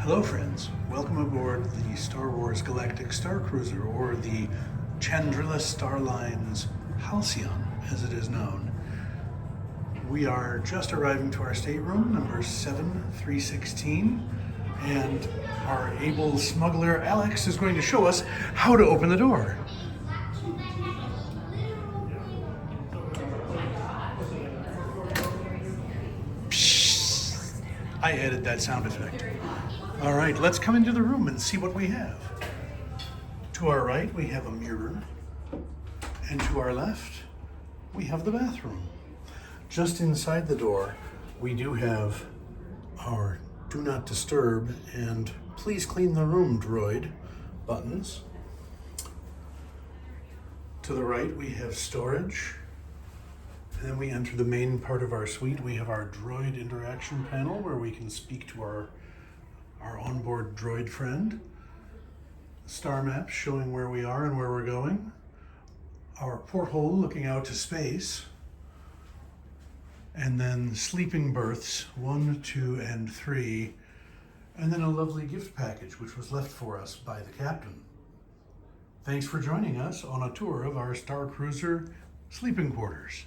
Hello friends, welcome aboard the Star Wars Galactic Starcruiser, or the Chandrila Star Line's Halcyon, as it is known. We are just arriving to our stateroom, number 7316, and our able smuggler Alex is going to show us how to open the door. Psst. I added that sound effect. All right, let's come into the room and see what we have. To our right, we have a mirror, and to our left, we have the bathroom. Just inside the door, we do have our Do Not Disturb and Please Clean the Room droid buttons. To the right, we have storage. And then we enter the main part of our suite. We have our droid interaction panel where we can speak to our onboard droid friend. Star maps showing where we are and where we're going. Our porthole looking out to space. And then sleeping berths 1, 2, and 3. And then a lovely gift package which was left for us by the captain. Thanks for joining us on a tour of our Starcruiser sleeping quarters.